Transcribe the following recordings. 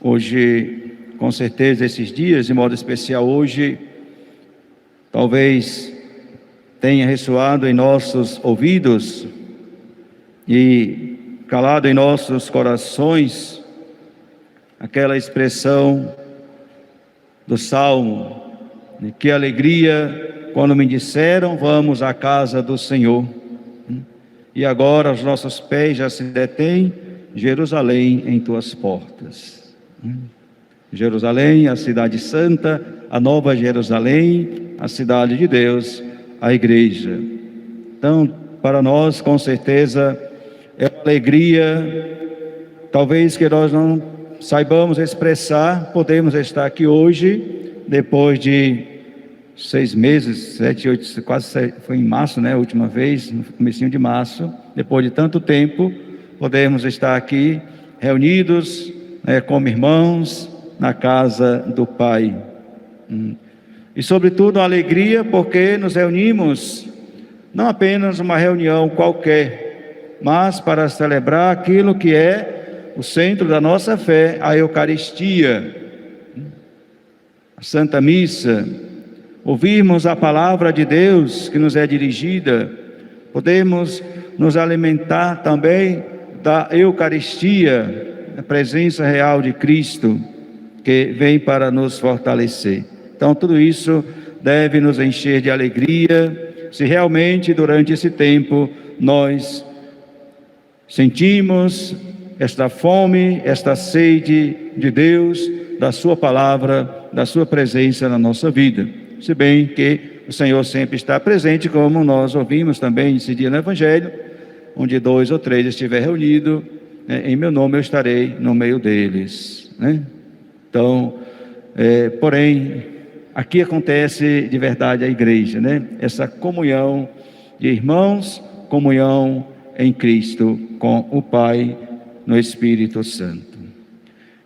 Hoje, com certeza, esses dias, de modo especial hoje, talvez tenha ressoado em nossos ouvidos e calado em nossos corações aquela expressão do Salmo: que alegria quando me disseram, vamos à casa do Senhor. E agora os nossos pés já se detêm, Jerusalém, em tuas portas. Jerusalém, a cidade santa, a nova Jerusalém, a cidade de Deus, a igreja. Então, para nós, com certeza, é uma alegria, talvez que nós não saibamos expressar. Podemos estar aqui hoje, depois de 6 meses, 7, 8, quase foi em março, né? A última vez, no comecinho de março. Depois de tanto tempo, podemos estar aqui reunidos, como irmãos, na casa do Pai. E sobretudo a alegria porque nos reunimos, não apenas uma reunião qualquer, mas para celebrar aquilo que é o centro da nossa fé, a Eucaristia, a Santa Missa, ouvirmos a palavra de Deus que nos é dirigida, podemos nos alimentar também da Eucaristia, a presença real de Cristo, que vem para nos fortalecer. Então, tudo isso deve nos encher de alegria, se realmente durante esse tempo nós sentimos esta fome, esta sede de Deus, da sua palavra, da sua presença na nossa vida. Se bem que o Senhor sempre está presente, como nós ouvimos também esse dia no Evangelho, onde 2 ou 3 estiver reunido, em meu nome eu estarei no meio deles, né? Então, porém, aqui acontece de verdade a igreja, né? Essa comunhão de irmãos, comunhão em Cristo com o Pai no Espírito Santo.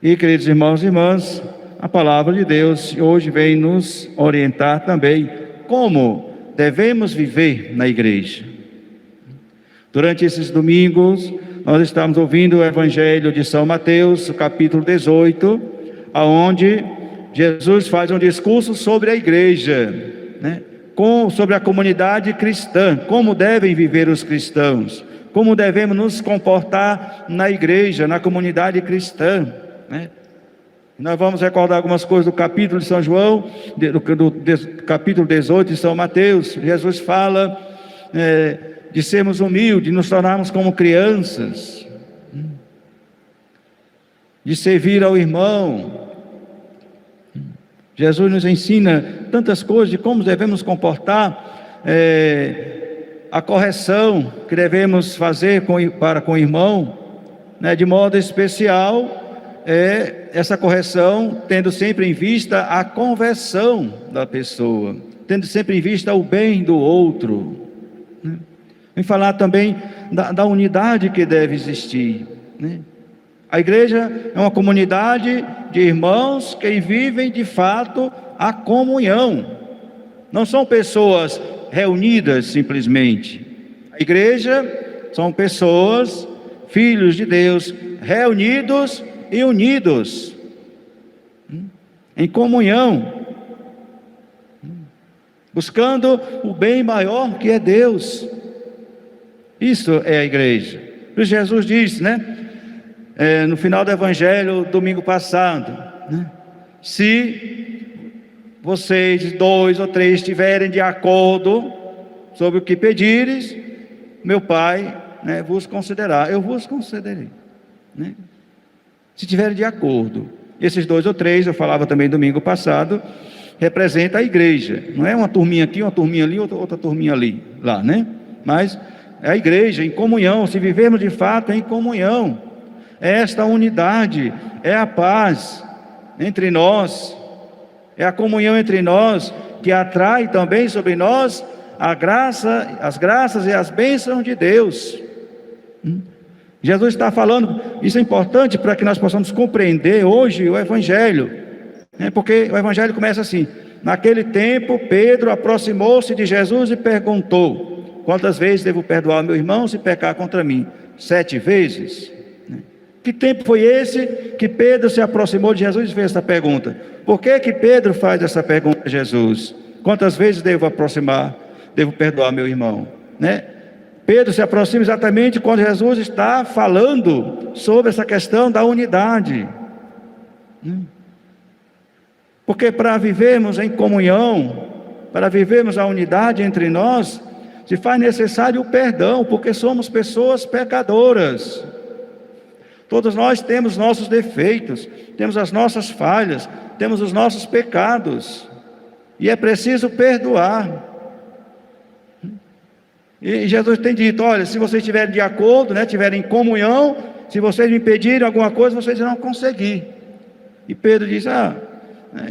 E, queridos irmãos e irmãs, a palavra de Deus hoje vem nos orientar também como devemos viver na igreja. Durante esses domingos, nós estamos ouvindo o Evangelho de São Mateus, capítulo 18, aonde Jesus faz um discurso sobre a igreja, né? Sobre a comunidade cristã, como devem viver os cristãos, como devemos nos comportar na igreja, na comunidade cristã, né? Nós vamos recordar algumas coisas do capítulo de São João, do capítulo 18 de São Mateus. Jesus fala de sermos humildes, de nos tornarmos como crianças, de servir ao irmão. Jesus nos ensina tantas coisas de como devemos comportar, a correção que devemos fazer para com o irmão, né? De modo especial, essa correção tendo sempre em vista a conversão da pessoa, tendo sempre em vista o bem do outro, né? Vem falar também da unidade que deve existir, né? A igreja é uma comunidade de irmãos que vivem de fato a comunhão. Não são pessoas reunidas simplesmente. A igreja são pessoas, filhos de Deus, reunidos e unidos em comunhão, buscando o bem maior que é Deus. Isso é a igreja. Jesus disse, né? No final do Evangelho, domingo passado, né? Se vocês 2 ou 3 estiverem de acordo sobre o que pedires, meu Pai, né, vos concederá, eu vos concederei, né? Se estiverem de acordo. Esses 2 ou 3, eu falava também domingo passado, representa a igreja. Não é uma turminha aqui, uma turminha ali, outra turminha ali, lá, né? Mas é a igreja em comunhão. Se vivermos de fato em comunhão, é esta unidade, é a paz entre nós, é a comunhão entre nós que atrai também sobre nós a graça, as graças e as bênçãos de Deus. Jesus está falando, isso é importante para que nós possamos compreender hoje o Evangelho, né? Porque o Evangelho começa assim: naquele tempo Pedro aproximou-se de Jesus e perguntou: quantas vezes devo perdoar meu irmão se pecar contra mim? 7 vezes? Que tempo foi esse que Pedro se aproximou de Jesus e fez essa pergunta? Por que que Pedro faz essa pergunta a Jesus? Quantas vezes devo aproximar, devo perdoar meu irmão? Né? Pedro se aproxima exatamente quando Jesus está falando sobre essa questão da unidade. Porque para vivermos em comunhão, para vivermos a unidade entre nós, se faz necessário o perdão, porque somos pessoas pecadoras. Todos nós temos nossos defeitos, temos as nossas falhas, temos os nossos pecados, e é preciso perdoar. E Jesus tem dito: olha, se vocês estiverem de acordo, né, estiverem em comunhão, se vocês me pedirem alguma coisa, vocês irão conseguir. E Pedro diz: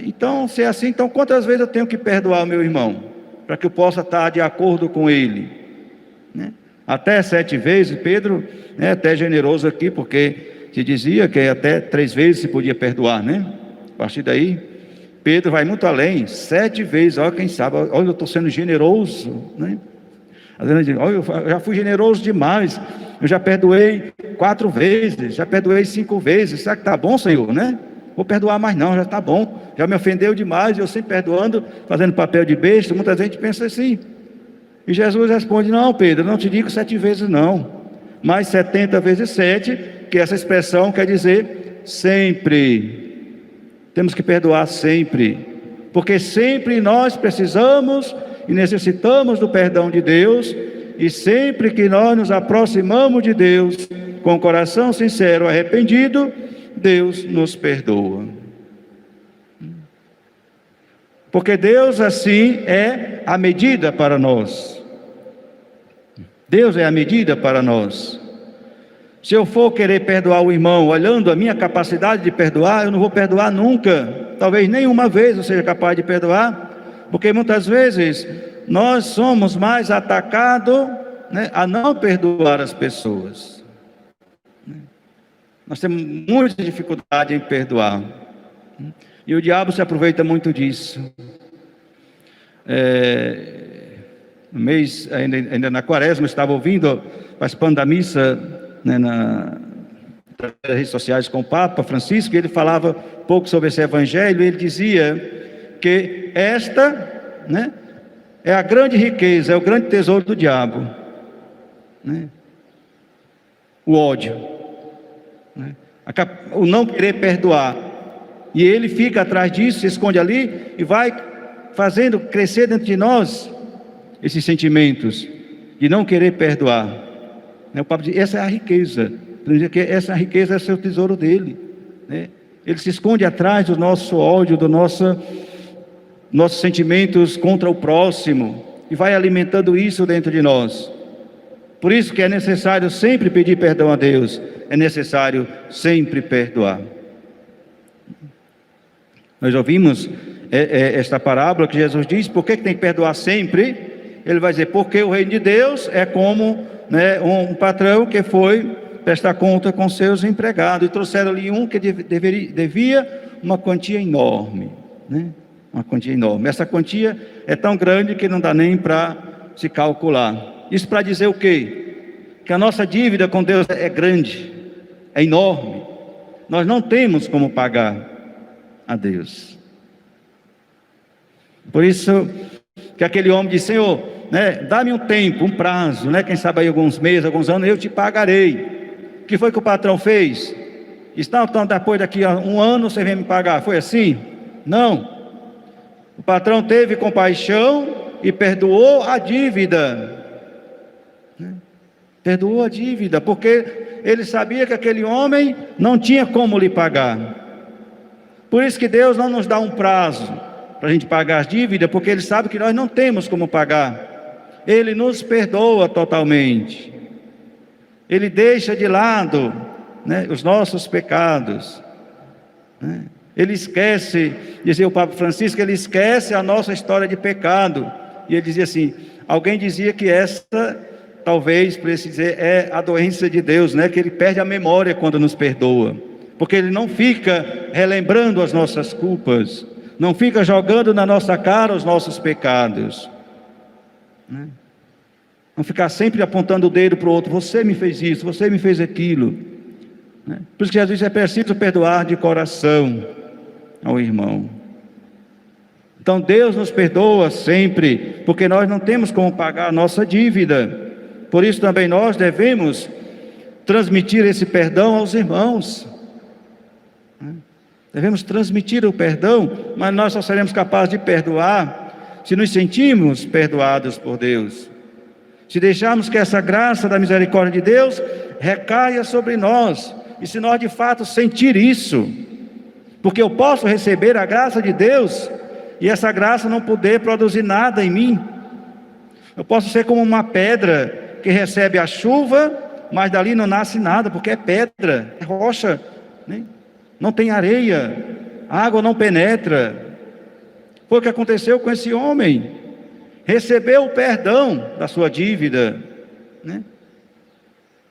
então, se é assim, então quantas vezes eu tenho que perdoar o meu irmão, para que eu possa estar de acordo com ele? Né? Até 7 vezes. Pedro é até generoso aqui, porque se dizia que até 3 vezes se podia perdoar, né? A partir daí, Pedro vai muito além, 7 vezes, olha, quem sabe, olha, eu estou sendo generoso, né? Às vezes ele diz: olha, eu já fui generoso demais, eu já perdoei 4 vezes, já perdoei 5 vezes, será que está bom, Senhor, né? Vou perdoar mais não, já está bom, já me ofendeu demais, eu sempre perdoando, fazendo papel de besta. Muita gente pensa assim, e Jesus responde: não, Pedro, não te digo 7 vezes não, mas 70 vezes 7, que essa expressão quer dizer sempre. Temos que perdoar sempre, porque sempre nós precisamos e necessitamos do perdão de Deus, e sempre que nós nos aproximamos de Deus com o coração sincero, arrependido, Deus nos perdoa. Porque Deus assim é a medida para nós. Deus é a medida para nós. Se eu for querer perdoar o irmão olhando a minha capacidade de perdoar, eu não vou perdoar nunca. Talvez nenhuma vez eu seja capaz de perdoar, porque muitas vezes nós somos mais atacados, né, a não perdoar as pessoas. Nós temos muita dificuldade em perdoar, e o diabo se aproveita muito disso. No mês, ainda na quaresma, eu estava ouvindo, participando da missa, né, nas redes sociais com o Papa Francisco, e ele falava um pouco sobre esse evangelho. Ele dizia que esta, né, é a grande riqueza, é o grande tesouro do diabo, né? O ódio, né? O não querer perdoar, e ele fica atrás disso, se esconde ali e vai fazendo crescer dentro de nós esses sentimentos de não querer perdoar, né? O Papa diz: essa é a riqueza, essa riqueza é o seu tesouro dele, né? Ele se esconde atrás do nosso ódio, do nossos sentimentos contra o próximo, e vai alimentando isso dentro de nós. Por isso que é necessário sempre pedir perdão a Deus, é necessário sempre perdoar. Nós ouvimos esta parábola que Jesus diz: por que tem que perdoar sempre? Ele vai dizer: porque o reino de Deus é como, né, um patrão que foi prestar conta com seus empregados, e trouxeram ali um que devia uma quantia enorme, né? Uma quantia enorme. Essa quantia é tão grande que não dá nem para se calcular. Isso para dizer o quê? Que a nossa dívida com Deus é grande, é enorme. Nós não temos como pagar a Deus. Por isso que aquele homem disse: Senhor, né, dá-me um tempo, um prazo, né, quem sabe aí alguns meses, alguns anos, eu te pagarei. O que foi que o patrão fez? Então depois daqui a 1 ano você vem me pagar. Foi assim? Não. O patrão teve compaixão e perdoou a dívida. Perdoou a dívida, porque ele sabia que aquele homem não tinha como lhe pagar. Por isso que Deus não nos dá um prazo para a gente pagar as dívidas, porque Ele sabe que nós não temos como pagar. Ele nos perdoa totalmente. Ele deixa de lado, né, os nossos pecados, né? Ele esquece, dizia o Papa Francisco, ele esquece a nossa história de pecado. E ele dizia assim: alguém dizia que esta, talvez, para dizer, é a doença de Deus, né? Que Ele perde a memória quando nos perdoa, porque Ele não fica relembrando as nossas culpas, não fica jogando na nossa cara os nossos pecados, né? Não ficar sempre apontando o dedo para o outro: você me fez isso, você me fez aquilo. né? Por isso que Jesus diz, é preciso perdoar de coração ao irmão. Então Deus nos perdoa sempre, porque nós não temos como pagar a nossa dívida. Por isso também nós devemos transmitir esse perdão aos irmãos. Devemos transmitir o perdão, mas nós só seremos capazes de perdoar se nos sentirmos perdoados por Deus. Se deixarmos que essa graça da misericórdia de Deus recaia sobre nós, e se nós de fato sentir isso, porque eu posso receber a graça de Deus, e essa graça não poder produzir nada em mim. Eu posso ser como uma pedra que recebe a chuva, mas dali não nasce nada, porque é pedra, é rocha, né? Não tem areia, a água não penetra. Foi o que aconteceu com esse homem. Recebeu o perdão da sua dívida, né?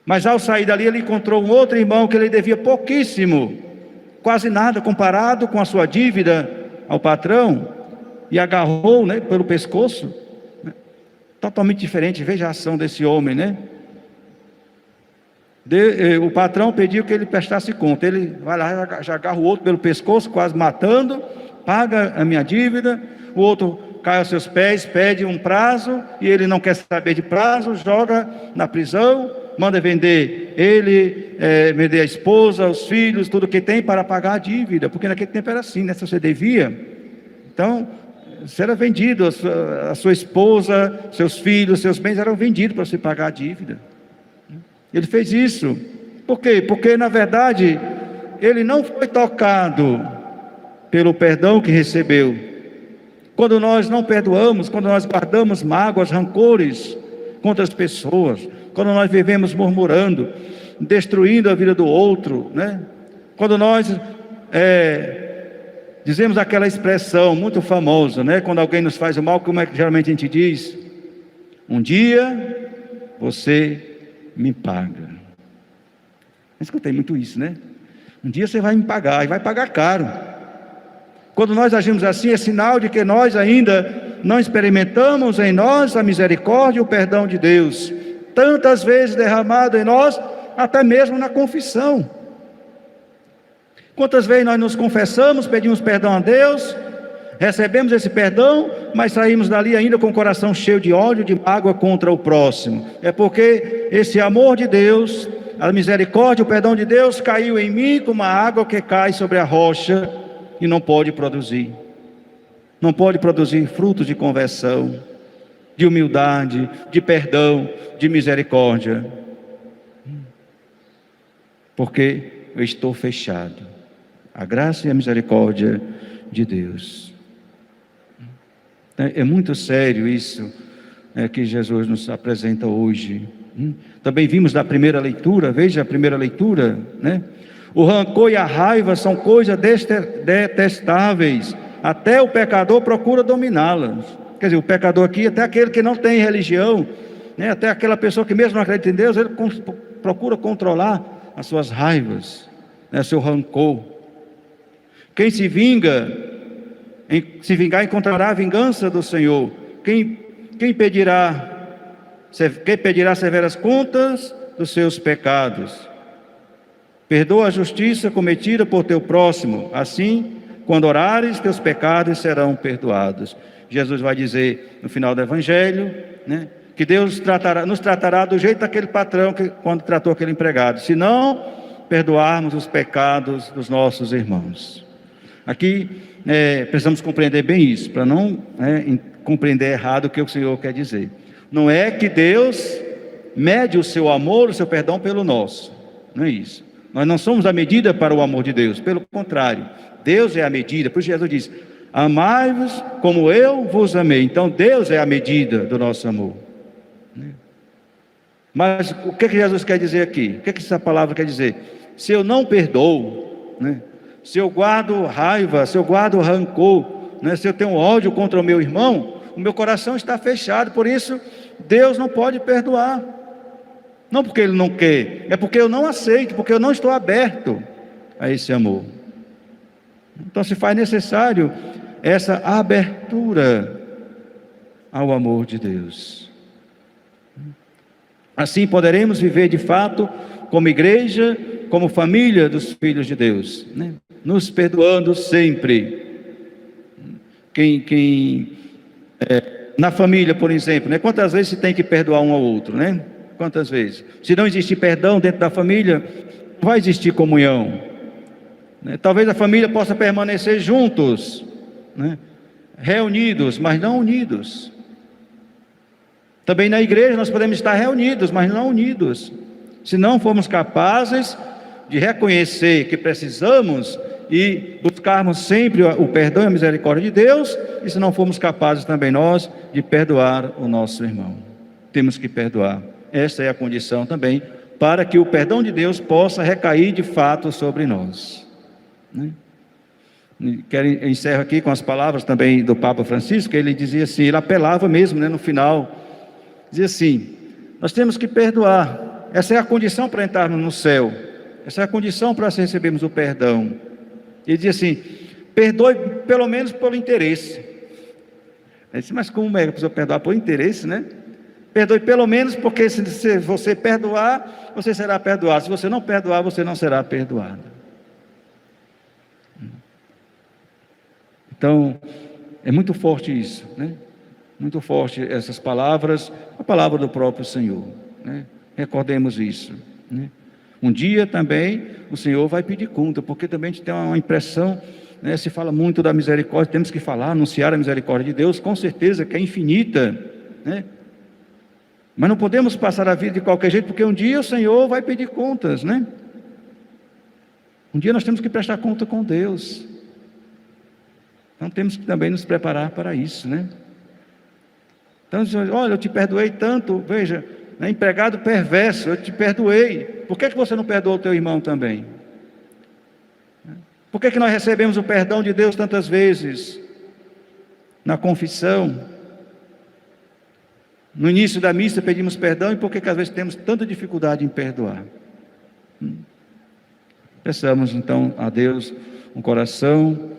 Mas ao sair dali ele encontrou um outro irmão que ele devia pouquíssimo, quase nada comparado com a sua dívida ao patrão, e agarrou, né, pelo pescoço, né? Totalmente diferente. Veja a ação desse homem, né? O patrão pediu que ele prestasse conta, ele vai lá, já agarra o outro pelo pescoço, quase matando, paga a minha dívida. O outro cai aos seus pés, pede um prazo, e ele não quer saber de prazo, joga na prisão, manda vender ele, vender a esposa, os filhos, tudo que tem para pagar a dívida, porque naquele tempo era assim, né? Se você devia, então você era vendido, a sua esposa, seus filhos, seus bens eram vendidos para você pagar a dívida. Ele fez isso. Por quê? Porque na verdade ele não foi tocado pelo perdão que recebeu. Quando nós não perdoamos, quando nós guardamos mágoas, rancores contra as pessoas, quando nós vivemos murmurando, destruindo a vida do outro, né? Quando nós dizemos aquela expressão muito famosa, né? Quando alguém nos faz o mal, como é que geralmente a gente diz? Um dia você me paga. Eu escutei muito isso, né? Um dia você vai me pagar, e vai pagar caro. Quando nós agimos assim, é sinal de que nós ainda não experimentamos em nós a misericórdia e o perdão de Deus, tantas vezes derramado em nós, até mesmo na confissão. Quantas vezes nós nos confessamos, pedimos perdão a Deus, recebemos esse perdão, mas saímos dali ainda com o coração cheio de ódio, de mágoa contra o próximo. É porque esse amor de Deus, a misericórdia, o perdão de Deus caiu em mim como a água que cai sobre a rocha e não pode produzir. Não pode produzir frutos de conversão, de humildade, de perdão, de misericórdia. Porque eu estou fechado. A graça e a misericórdia de Deus. É muito sério isso que Jesus nos apresenta hoje. Também vimos na primeira leitura, veja a primeira leitura, né? O rancor e a raiva são coisas detestáveis, até o pecador procura dominá-las. Quer dizer, o pecador aqui, até aquele que não tem religião, né? Até aquela pessoa que mesmo não acredita em Deus, ele procura controlar as suas raivas, né? Seu rancor. Quem se vingar encontrará a vingança do Senhor. Quem pedirá severas contas dos seus pecados? Perdoa a justiça cometida por teu próximo. Assim, quando orares, teus pecados serão perdoados. Jesus vai dizer no final do Evangelho, né, que Deus nos tratará do jeito daquele patrão quando tratou aquele empregado, se não perdoarmos os pecados dos nossos irmãos. Aqui precisamos compreender bem isso, para não compreender errado o que o Senhor quer dizer. Não é que Deus mede o seu amor, o seu perdão pelo nosso, não é isso. Nós não somos a medida para o amor de Deus, pelo contrário, Deus é a medida. Por isso Jesus diz, amai-vos como eu vos amei. Então Deus é a medida do nosso amor. Mas o que Jesus quer dizer aqui? O que essa palavra quer dizer? Se eu não perdoo, né? Se eu guardo raiva, se eu guardo rancor, né? Se eu tenho ódio contra o meu irmão, o meu coração está fechado. Por isso Deus não pode perdoar. Não porque Ele não quer, é porque eu não aceito, porque eu não estou aberto a esse amor. Então se faz necessário essa abertura ao amor de Deus. Assim poderemos viver de fato como igreja, como família dos filhos de Deus, né? Nos perdoando sempre. Na família, por exemplo, né? Quantas vezes se tem que perdoar um ao outro, né? Quantas vezes? Se não existe perdão dentro da família, não vai existir comunhão, né? Talvez a família possa permanecer juntos, né? Reunidos, mas não unidos. Também na igreja nós podemos estar reunidos, mas não unidos. Se não formos capazes de reconhecer que precisamos e buscarmos sempre o perdão e a misericórdia de Deus, e se não formos capazes também nós de perdoar o nosso irmão. Temos que perdoar. Esta é a condição também para que o perdão de Deus possa recair de fato sobre nós, né? Encerro aqui com as palavras também do Papa Francisco, que ele dizia assim, ele apelava mesmo, né, no final, dizia assim: nós temos que perdoar, essa é a condição para entrarmos no céu, essa é a condição para recebermos o perdão. Ele dizia assim: perdoe pelo menos pelo interesse. Eu disse, mas como é que a pessoa perdoar por interesse, né? Perdoe pelo menos, porque se você perdoar, você será perdoado. Se você não perdoar, você não será perdoado. Então, é muito forte isso, né? Muito forte essas palavras, a palavra do próprio Senhor, né? Recordemos isso, né? Um dia também o Senhor vai pedir conta, porque também a gente tem uma impressão, né? Se fala muito da misericórdia, temos que falar, anunciar a misericórdia de Deus, com certeza que é infinita, né? Mas não podemos passar a vida de qualquer jeito, porque um dia o Senhor vai pedir contas, né? Um dia nós temos que prestar conta com Deus. Então temos que também nos preparar para isso, né? Então, olha, eu te perdoei tanto, veja, né, empregado perverso, eu te perdoei. Por que você não perdoou o teu irmão também? Por que nós recebemos o perdão de Deus tantas vezes? Na confissão, no início da missa pedimos perdão, e por que às vezes temos tanta dificuldade em perdoar? Peçamos então a Deus um coração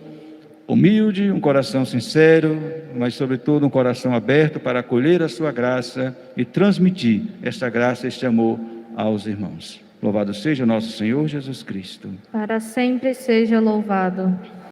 humilde, um coração sincero, mas sobretudo um coração aberto para acolher a sua graça e transmitir esta graça, este amor aos irmãos. Louvado seja nosso Senhor Jesus Cristo. Para sempre seja louvado.